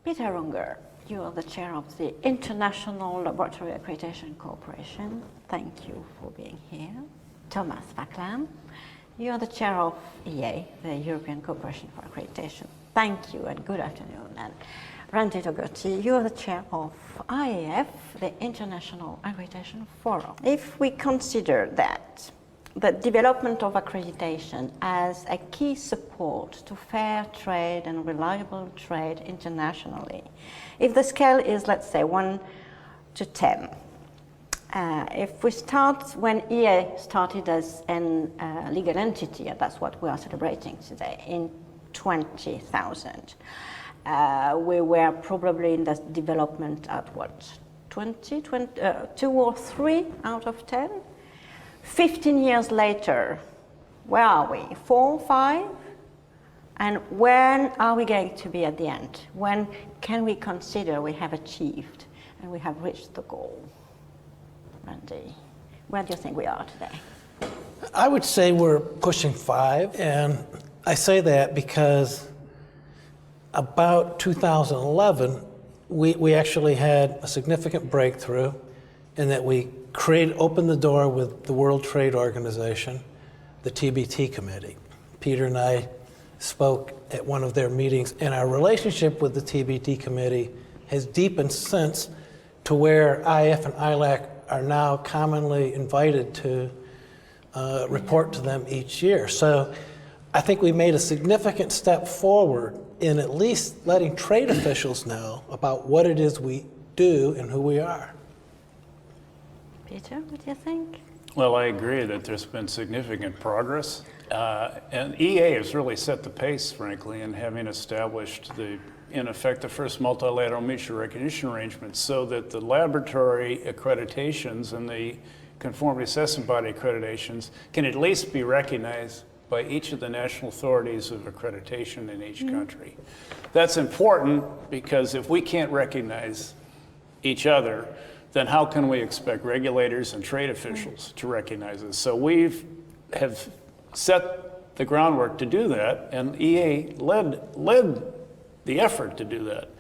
Peter Unger, you are the chair of the International Laboratory Accreditation Corporation. Thank you for being here. Thomas Vaklan, you are the chair of EA, the European Corporation for Accreditation. Thank you and good afternoon. And Randy Togotti, you are the chair of IAF, the International Accreditation Forum. If we consider that the development of accreditation as a key support to fair trade and reliable trade internationally, if the scale is, let's say, 1 to 10, if we start when EA started as a legal entity, and that's what we are celebrating today, in 20,000, we were probably in the development at what, 2 or 3 out of 10? 15 years later, where are we? 4, 5? And when are we going to be at the end? When can we consider we have achieved and we have reached the goal? Randy, where do you think we are today? I would say we're pushing 5, and I say that because about 2011, we actually had a significant breakthrough in that we opened the door with the World Trade Organization, the TBT committee. Peter and I spoke at one of their meetings, and our relationship with the TBT committee has deepened since to where IAF and ILAC are now commonly invited to report to them each year. So I think we made a significant step forward in at least letting trade officials know about what it is we do and who we are. Peter, what do you think? Well, I agree that there's been significant progress. And EA has really set the pace, frankly, in having established in effect, the first multilateral mutual recognition arrangements so that the laboratory accreditations and the conformity assessment body accreditations can at least be recognized by each of the national authorities of accreditation in each country. That's important because if we can't recognize each other, then how can we expect regulators and trade officials to recognize us? So we have set the groundwork to do that, and EA led the effort to do that.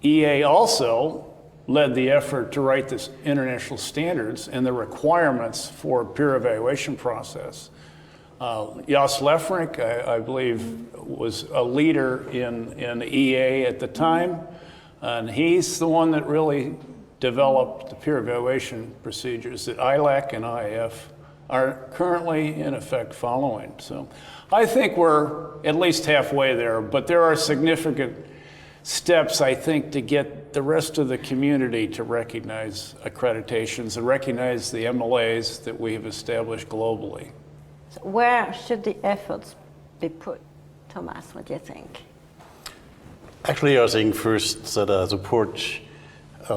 EA also led the effort to write this international standards and the requirements for peer evaluation process. Jos Lefrink, I believe, was a leader in EA at the time, and he's the one that really developed the peer evaluation procedures that ILAC and IAF are currently in effect following. So I think we're at least halfway there, but there are significant steps, I think, to get the rest of the community to recognize accreditations and recognize the MLAs that we have established globally. So where should the efforts be put? Thomas, what do you think? Actually, I think first that I support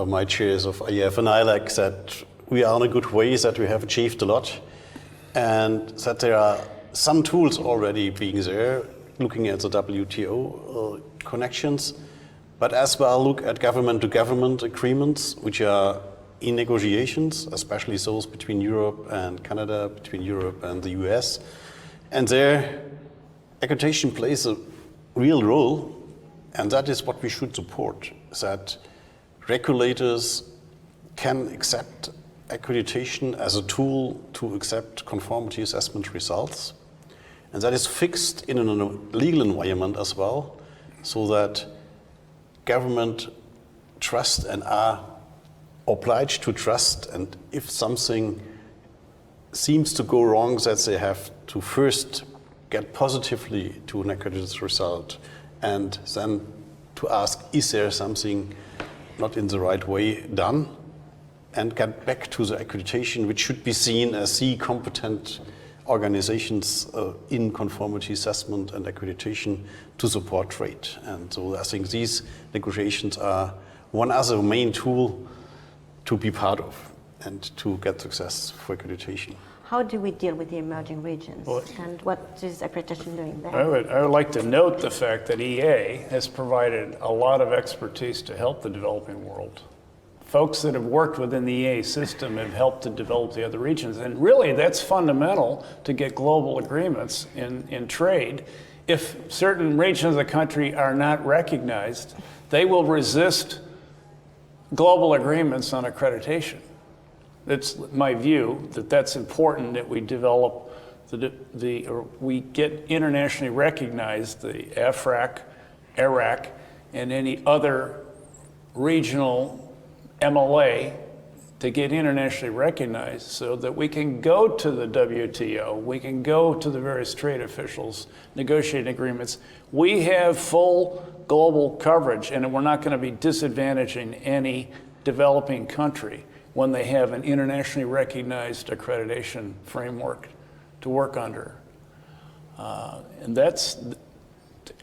my chairs of IAF and ILAC that we are in a good way, that we have achieved a lot, and that there are some tools already being there, looking at the WTO connections, but as well look at government-to-government agreements, which are in negotiations, especially those between Europe and Canada, between Europe and the US. And there, accreditation plays a real role, and that is what we should support, that regulators can accept accreditation as a tool to accept conformity assessment results. And that is fixed in a legal environment as well, so that government trust and are obliged to trust, and if something seems to go wrong, that they have to first get positively to an accredited result and then to ask, is there something not in the right way done, and get back to the accreditation, which should be seen as the competent organizations in conformity assessment and accreditation to support trade. And so I think these negotiations are one other main tool to be part of and to get success for accreditation. How do we deal with the emerging regions, and what is accreditation doing there? I would like to note the fact that EA has provided a lot of expertise to help the developing world. Folks that have worked within the EA system have helped to develop the other regions, and really that's fundamental to get global agreements in trade, if certain regions of the country are not recognized, they will resist global agreements on accreditation. It's my view that that's important, that we develop or we get internationally recognized, the AFRAC, IRAC, and any other regional MLA to get internationally recognized so that we can go to the WTO, we can go to the various trade officials, negotiating agreements. We have full global coverage, and we're not going to be disadvantaging any developing country when they have an internationally recognized accreditation framework to work under. And that's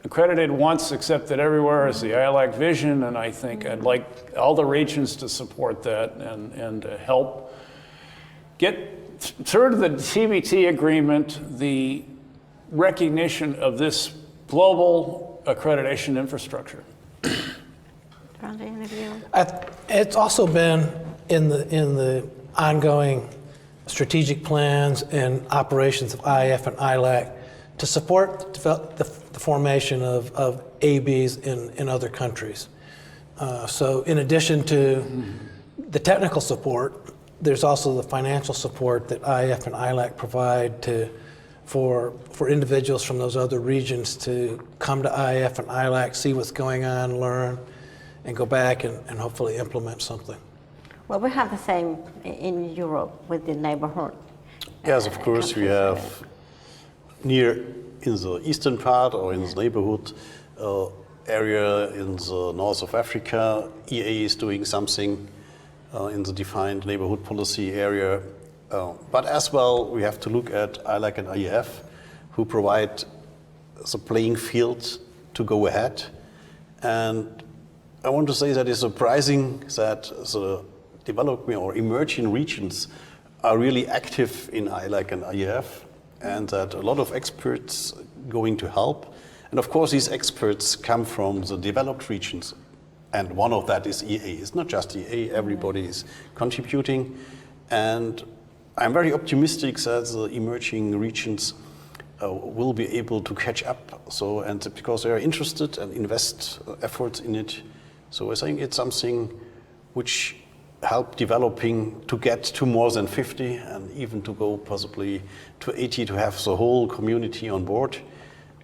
accredited once, accepted everywhere is the ILAC vision, and I think I'd like all the regions to support that and to help get through to the TBT agreement the recognition of this global accreditation infrastructure. Randy, any view? It's also been in the ongoing strategic plans and operations of IAF and ILAC to support the formation of ABs in other countries. So in addition to the technical support, there's also the financial support that IAF and ILAC provide for individuals from those other regions to come to IAF and ILAC, see what's going on, learn, and go back and hopefully implement something. Well, we have the same in Europe with the neighborhood. Yes, of course, we have near in the eastern part or in the neighborhood area in the north of Africa, EA is doing something in the defined neighborhood policy area. But as well, we have to look at ILAC and IAF, who provide the playing field to go ahead. And I want to say that it's surprising that the developing or emerging regions are really active in ILAC and IAF, and that a lot of experts going to help. And of course, these experts come from the developed regions, and one of that is EA. It's not just EA, everybody is contributing. And I'm very optimistic that the emerging regions will be able to catch up. So, and because they are interested and invest efforts in it. So I think it's something which help developing to get to more than 50 and even to go possibly to 80, to have the whole community on board,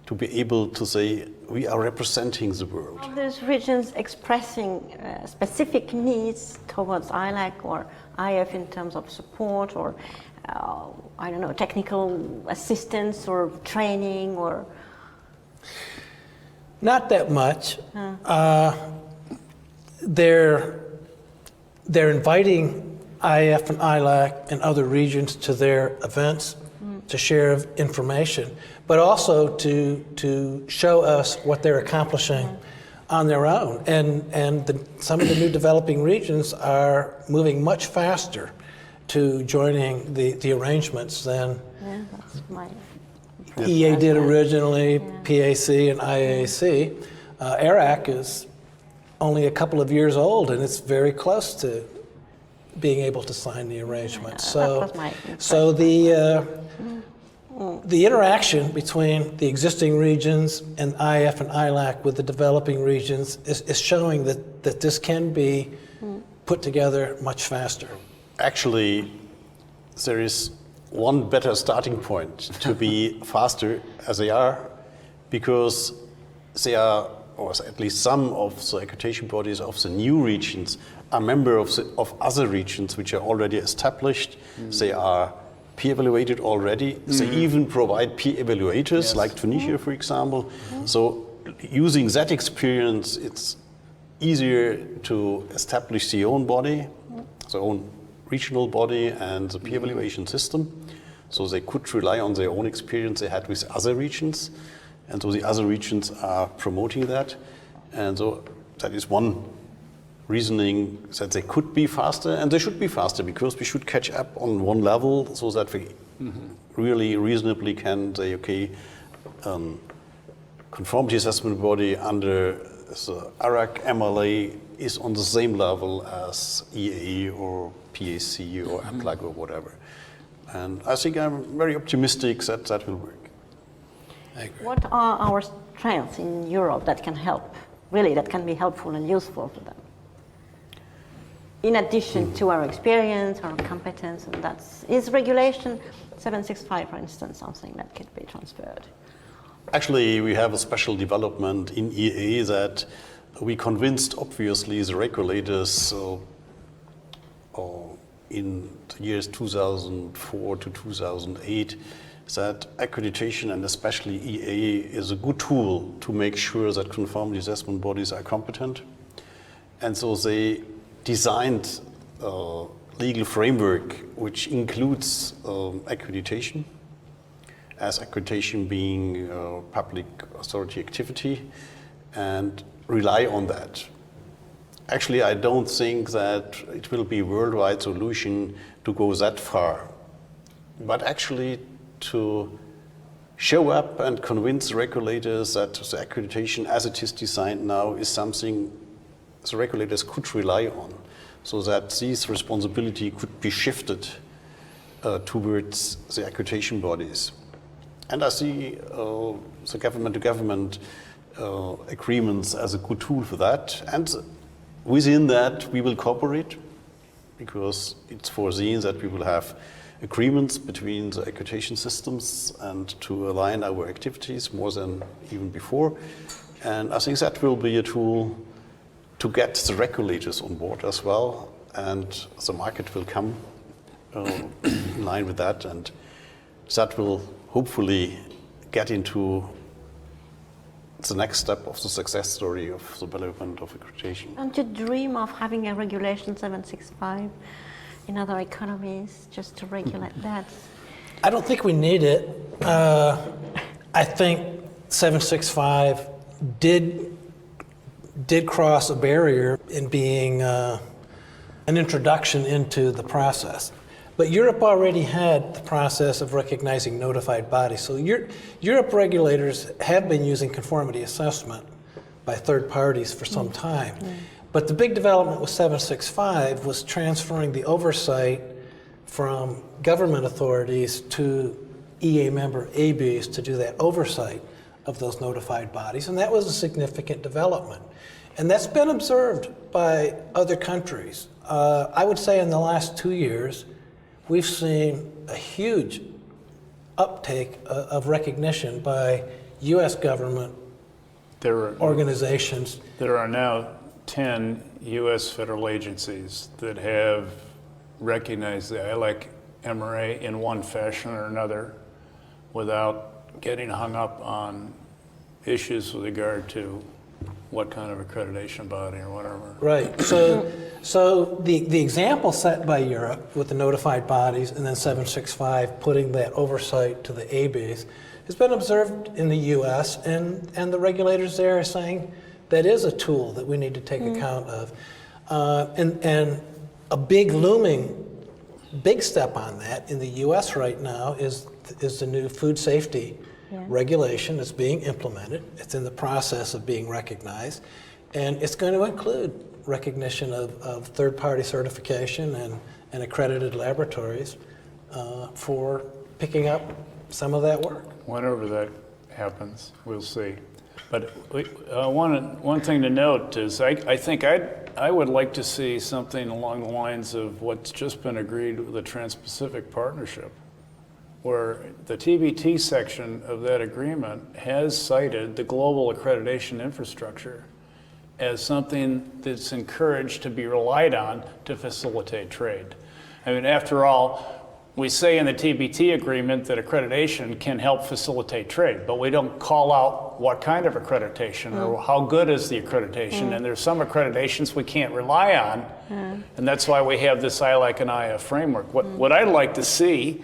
to be able to say we are representing the world. Are those regions expressing specific needs towards ILAC or IF in terms of support or, I don't know, technical assistance or training or? Not that much. They're inviting IAF and ILAC and other regions to their events to share information, but also to show us what they're accomplishing on their own. And some of the new developing regions are moving much faster to joining the arrangements than That's my EA did originally, PAC and IAC. IRAC is only a couple of years old, and it's very close to being able to sign the arrangement. So the interaction between the existing regions and IF and ILAC with the developing regions is showing that this can be put together much faster. Actually, there is one better starting point to be faster as they are, because they are, or at least some of the accreditation bodies of the new regions are members of other regions which are already established. They are peer evaluated already. They even provide peer evaluators, like Tunisia, for example. So using that experience, it's easier to establish the own body, the own regional body and the peer evaluation system. So they could rely on their own experience they had with other regions. And so the other regions are promoting that. And so that is one reasoning that they could be faster, and they should be faster, because we should catch up on one level so that we really reasonably can say, okay, conformity assessment body under the IRAC MLA is on the same level as EA or PAC or APLAC or whatever. And I think I'm very optimistic that that will work. I agree. What are our strengths in Europe that can help, really, that can be helpful and useful for them? In addition to our experience, our competence, and is regulation 765, for instance, something that could be transferred? Actually, we have a special development in EA that we convinced, obviously, the regulators in the years 2004 to 2008 that accreditation, and especially EA, is a good tool to make sure that conformity assessment bodies are competent. And so they designed a legal framework which includes accreditation, as accreditation being a public authority activity, and rely on that. Actually, I don't think that it will be a worldwide solution to go that far, but actually to show up and convince regulators that the accreditation as it is designed now is something the regulators could rely on, so that this responsibility could be shifted towards the accreditation bodies. And I see the government-to-government agreements as a good tool for that. And within that, we will cooperate, because it's foreseen that we will have agreements between the accreditation systems and to align our activities more than even before. And I think that will be a tool to get the regulators on board as well, and the market will come in line with that, and that will hopefully get into the next step of the success story of the development of accreditation. Don't you dream of having a regulation 765 in other economies just to regulate that? I don't think we need it. I think 765 did cross a barrier in being an introduction into the process. But Europe already had the process of recognizing notified bodies. So Europe regulators have been using conformity assessment by third parties for some time. But the big development with 765 was transferring the oversight from government authorities to EA member ABs to do that oversight of those notified bodies. And that was a significant development. And that's been observed by other countries. I would say in the last 2 years, we've seen a huge uptake of recognition by U.S. government organizations. There are now 10 U.S. federal agencies that have recognized the ILAC MRA in one fashion or another without getting hung up on issues with regard to what kind of accreditation body or whatever. Right. So the example set by Europe with the notified bodies and then 765 putting that oversight to the ABs has been observed in the U.S. and the regulators there are saying that is a tool that we need to take account of. And a big step on that in the U.S. right now is the new food safety regulation that's being implemented. It's in the process of being recognized, and it's going to include recognition of third-party certification and accredited laboratories for picking up some of that work. Whenever that happens, we'll see. But one thing to note is I think I would like to see something along the lines of what's just been agreed with the Trans-Pacific Partnership, where the TBT section of that agreement has cited the global accreditation infrastructure as something that's encouraged to be relied on to facilitate trade. I mean, after all, we say in the TBT agreement that accreditation can help facilitate trade, but we don't call out what kind of accreditation or how good is the accreditation, and there's some accreditations we can't rely on, and that's why we have this ILAC and IAF framework. What I'd like to see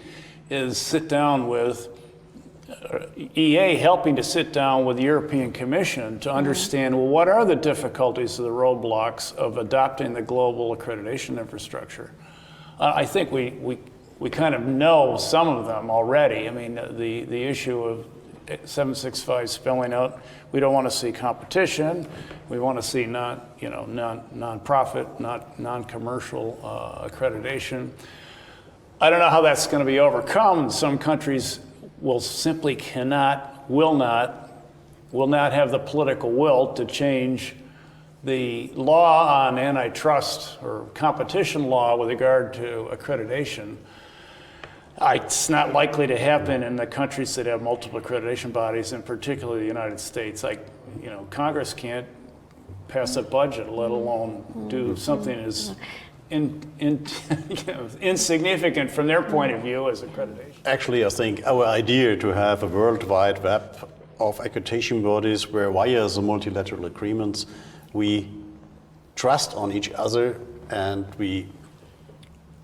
is sit down with EA helping to sit down with the European Commission to understand, well, what are the difficulties of the roadblocks of adopting the global accreditation infrastructure? I think we kind of know some of them already. I mean, the issue of 765 spelling out, we don't want to see competition. We want to see non-profit, non-commercial accreditation. I don't know how that's going to be overcome. Some countries will simply cannot will not have the political will to change the law on antitrust or competition law with regard to accreditation. It's not likely to happen in the countries that have multiple accreditation bodies, in particular the United States. Congress can't pass a budget, let alone do something as insignificant from their point of view as accreditation. Actually, I think our idea to have a worldwide web of accreditation bodies where via the multilateral agreements we trust on each other and we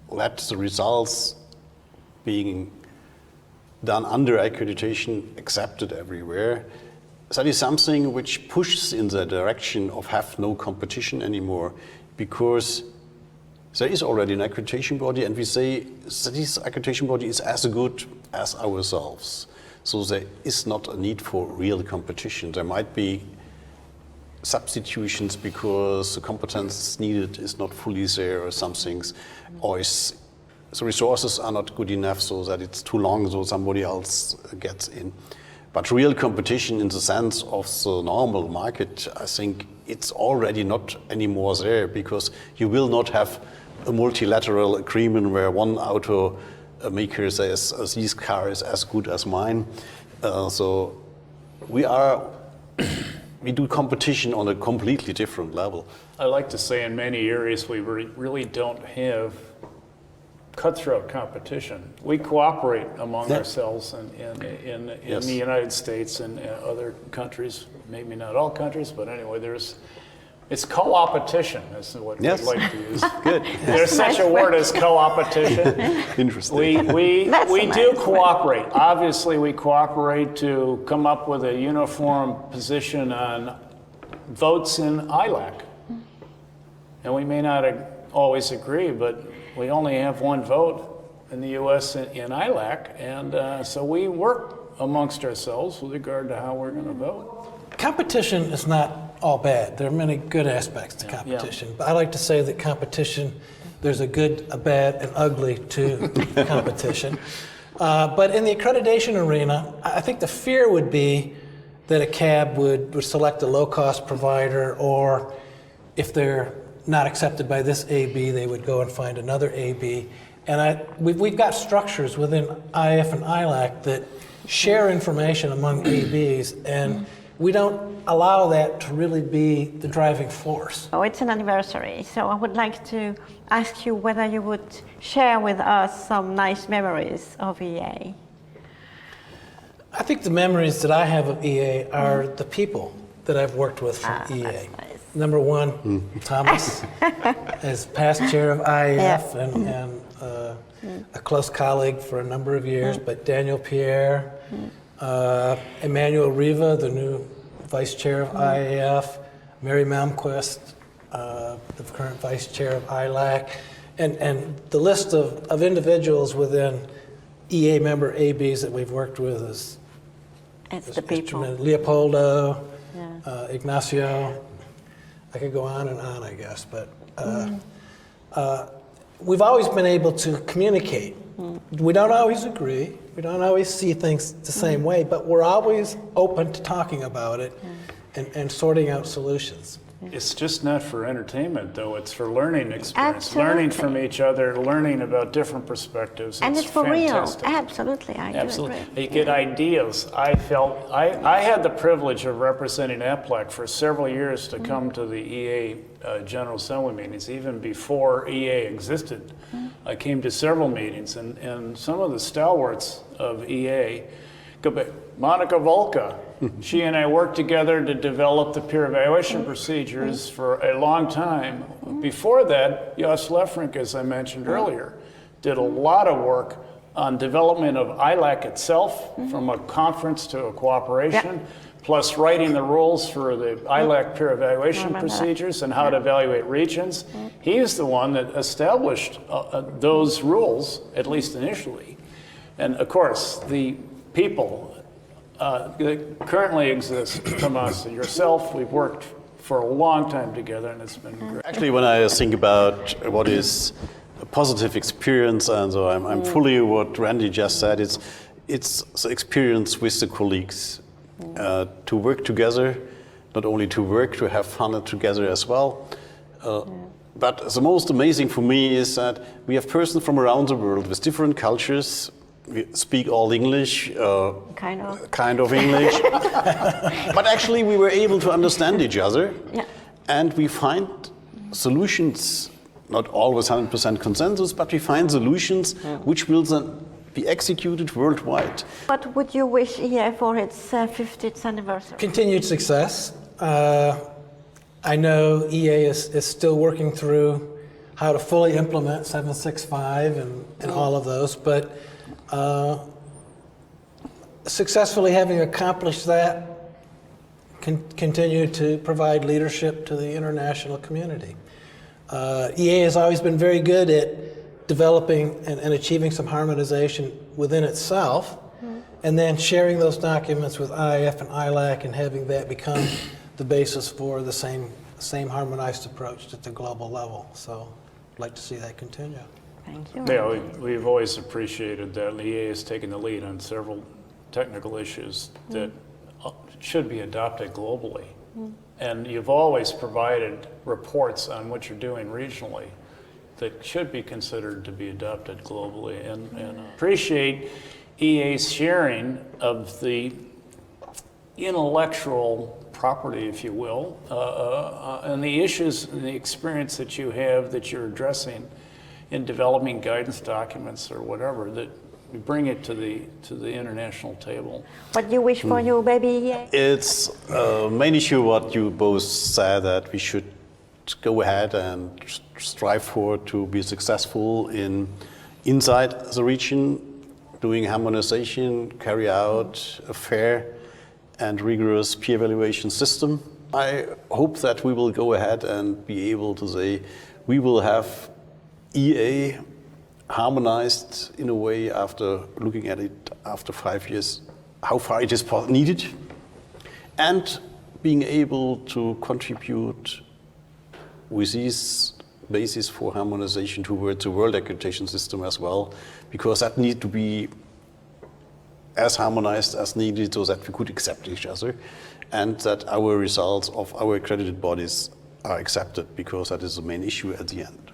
let the results being done under accreditation accepted everywhere. That is something which pushes in the direction of have no competition anymore, because there is already an accreditation body and we say that this accreditation body is as good as ourselves. So there is not a need for real competition. There might be substitutions because the competence needed is not fully there or some things, or the resources are not good enough so that it's too long so somebody else gets in. But real competition in the sense of the normal market, I think it's already not anymore there, because you will not have a multilateral agreement where one auto maker says this car is as good as mine. So we do competition on a completely different level. I like to say in many areas we really don't have cutthroat competition. We cooperate among ourselves in the United States and other countries, maybe not all countries, but anyway, it's co-opetition is what we'd like to use. Good. There's such a word as co-opetition. Interesting. We do cooperate. Obviously, we cooperate to come up with a uniform position on votes in ILAC. And we may not always agree, but we only have one vote in the U.S. in ILAC, and so we work amongst ourselves with regard to how we're going to vote. Competition is not all bad. There are many good aspects to competition, but I like to say that competition, there's a good, a bad, and ugly to competition. But in the accreditation arena, I think the fear would be that a cab would select a low-cost provider, or if they're not accepted by this AB, they would go and find another AB. And we've got structures within IAF and ILAC that share information among ABs, and we don't allow that to really be the driving force. Oh, it's an anniversary, so I would like to ask you whether you would share with us some nice memories of EA. I think the memories that I have of EA are the people that I've worked with from EA. That's nice. Number one, Thomas, as past chair of IAF and a close colleague for a number of years, but Daniel Pierre, Emmanuel Riva, the new vice chair of IAF, Mary Malmquist, the current vice chair of ILAC, and the list of individuals within EA member ABs that we've worked with is the people. tremendous. Leopoldo, Ignacio. I could go on and on, I guess, but we've always been able to communicate. We don't always agree, we don't always see things the same way, but we're always open to talking about it and sorting out solutions. It's just not for entertainment, though. It's for learning experience, Absolutely. learning from each other, learning about different perspectives. And it's for fantastic. real. Absolutely, I do Absolutely. agree. You get ideas. I had the privilege of representing APLAC for several years to come to the EA General Assembly meetings, even before EA existed. I came to several meetings, and some of the stalwarts of EA, go back, Monica Volka, she and I worked together to develop the peer evaluation procedures for a long time. Before that, Jos Lefrink, as I mentioned earlier, did a lot of work on development of ILAC itself, from a conference to a cooperation, plus writing the rules for the ILAC peer evaluation procedures and how to evaluate regions. He's the one that established those rules, at least initially. And of course, the people that currently exist, Tomas and yourself, we've worked for a long time together, and it's been great. Actually, when I think about what is a positive experience, and so I'm fully what Randy just said, it's the experience with the colleagues. to work together, not only to work, to have fun together as well. But the most amazing for me is that we have persons from around the world with different cultures. We speak all English, kind of English. But actually we were able to understand each other. Yeah. And we find solutions, not always 100% consensus, but we find solutions which will then be executed worldwide. What would you wish EA for its 50th anniversary? Continued success. I know EA is still working through how to fully implement 765 and all of those, but successfully having accomplished that, continue to provide leadership to the international community. EA has always been very good at developing and achieving some harmonization within itself, and then sharing those documents with IAF and ILAC and having that become the basis for the same harmonized approach at the global level. So I'd like to see that continue. Thank you. Yeah, we've always appreciated that EA has taken the lead on several technical issues that should be adopted globally. And you've always provided reports on what you're doing regionally that should be considered to be adopted globally. And appreciate EA's sharing of the intellectual property, if you will, and the issues and the experience that you have that you're addressing in developing guidance documents or whatever, that you bring it to the international table. What do you wish for your baby EA? It's main issue what you both said, that we should go ahead and strive for to be successful inside the region, doing harmonization, carry out a fair and rigorous peer evaluation system. I hope that we will go ahead and be able to say we will have EA harmonized in a way after looking at it after 5 years, how far it is needed, and being able to contribute with these basis for harmonization towards the world accreditation system as well, because that needs to be as harmonized as needed so that we could accept each other and that our results of our accredited bodies are accepted, because that is the main issue at the end.